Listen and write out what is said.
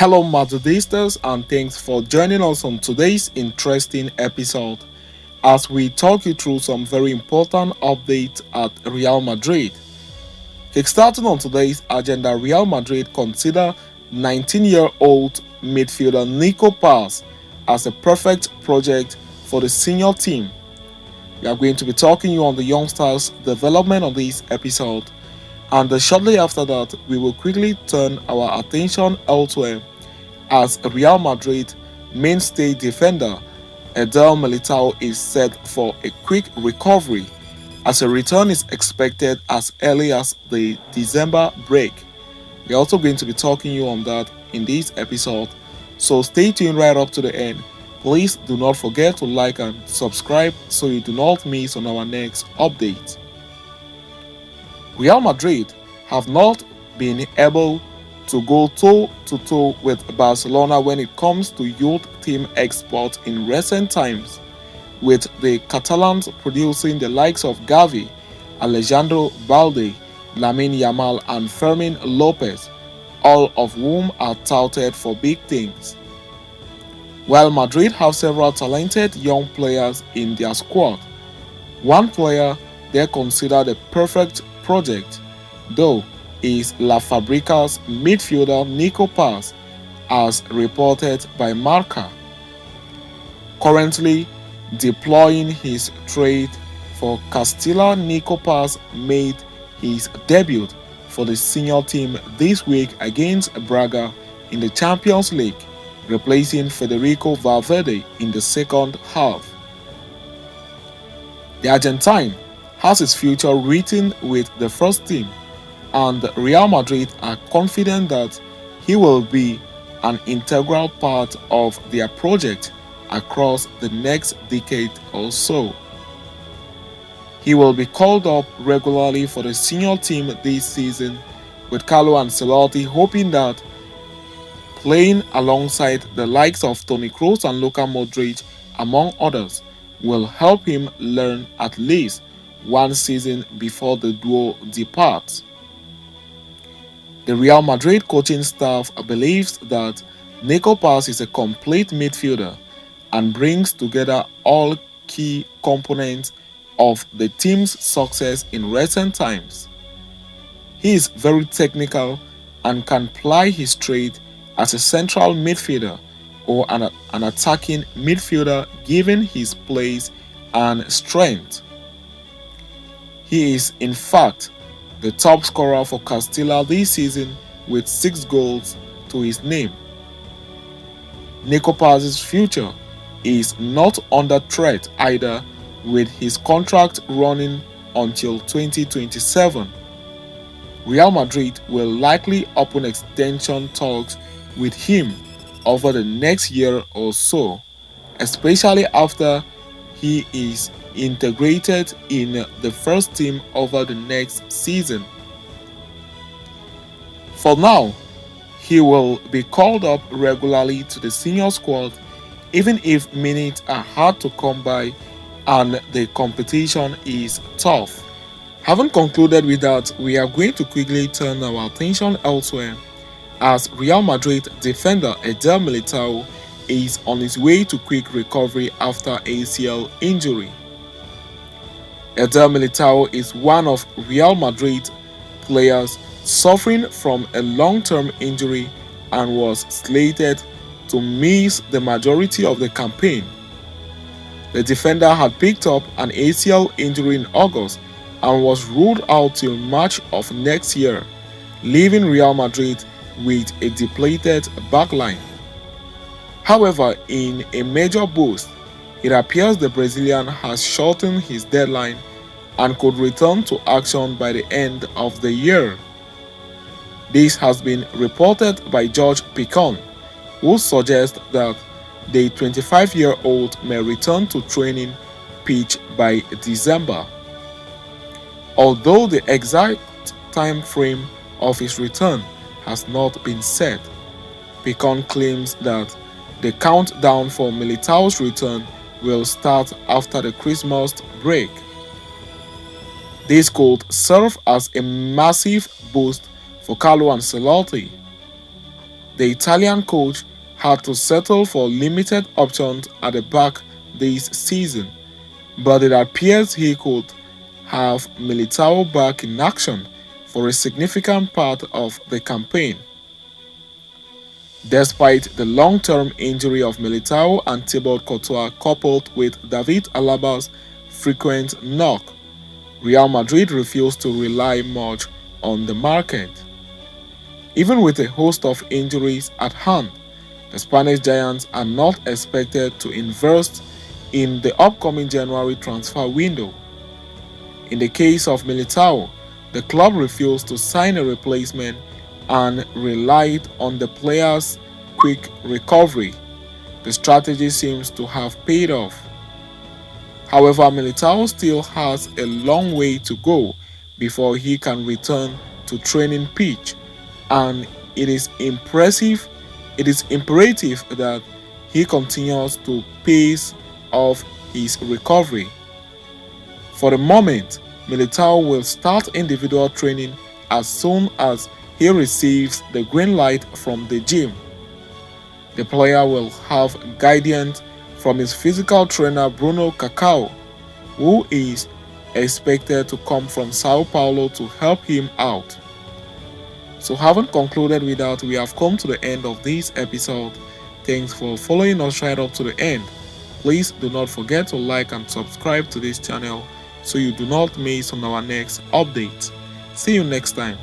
Hello, Madridistas, and thanks for joining us on today's interesting episode as we talk you through some very important updates at Real Madrid. Kickstarting on today's agenda, Real Madrid consider 19-year-old midfielder Nico Paz as a perfect project for the senior team. We are going to be talking you on the youngsters' development on this episode, and shortly after that, we will quickly turn our attention elsewhere as Real Madrid mainstay defender Eder Militao is set for a quick recovery as a return is expected as early as the December break. We're also going to be talking you on that in this episode, so stay tuned right up to the end. Please do not forget to like and subscribe so you do not miss on our next update. Real Madrid have not been able to go toe-to-toe with Barcelona when it comes to youth team exports in recent times, with the Catalans producing the likes of Gavi, Alejandro Balde, Lamine Yamal and Fermin Lopez, all of whom are touted for big things. While Madrid have several talented young players in their squad, one player they consider the perfect project, though, is La Fabrica's midfielder Nico Paz, as reported by Marca. Currently deploying his trade for Castilla, Nico Paz made his debut for the senior team this week against Braga in the Champions League, replacing Federico Valverde in the second half. The Argentine has his future written with the first team, and Real Madrid are confident that he will be an integral part of their project across the next decade or so. He will be called up regularly for the senior team this season, with Carlo Ancelotti hoping that playing alongside the likes of Toni Kroos and Luka Modric, among others, will help him learn at least one season before the duo departs. The Real Madrid coaching staff believes that Nico Paz is a complete midfielder and brings together all key components of the team's success in recent times. He is very technical and can ply his trade as a central midfielder or an attacking midfielder given his pace and strength. He is, in fact, the top scorer for Castilla this season with 6 goals to his name. Nico Paz's future is not under threat either, with his contract running until 2027. Real Madrid will likely open extension talks with him over the next year or so, especially after he is integrated in the first team over the next season. For now, he will be called up regularly to the senior squad even if minutes are hard to come by and the competition is tough. Having concluded with that, we are going to quickly turn our attention elsewhere as Real Madrid defender Eder Militao is on his way to quick recovery after ACL injury. Eder Militao is one of Real Madrid players suffering from a long-term injury and was slated to miss the majority of the campaign. The defender had picked up an ACL injury in August and was ruled out till March of next year, leaving Real Madrid with a depleted backline. However, in a major boost, it appears the Brazilian has shortened his deadline and could return to action by the end of the year. This has been reported by George Picon, who suggests that the 25-year-old may return to training pitch by December. Although the exact time frame of his return has not been set, Picon claims that the countdown for Militao's return will start after the Christmas break. This could serve as a massive boost for Carlo Ancelotti. The Italian coach had to settle for limited options at the back this season, but it appears he could have Militao back in action for a significant part of the campaign. Despite the long-term injury of Militao and Thibaut Courtois coupled with David Alaba's frequent knock, Real Madrid refused to rely much on the market. Even with a host of injuries at hand, the Spanish Giants are not expected to invest in the upcoming January transfer window. In the case of Militao, the club refused to sign a replacement and relied on the player's quick recovery. The strategy seems to have paid off. However, Militao still has a long way to go before he can return to training pitch, and it is imperative that he continues to pace off his recovery. For the moment, Militao will start individual training as soon as he receives the green light from the gym. The player will have guidance from his physical trainer Bruno Cacao, who is expected to come from Sao Paulo to help him out. So having concluded with that, we have come to the end of this episode. Thanks for following us right up to the end. Please do not forget to like and subscribe to this channel so you do not miss on our next update. See you next time.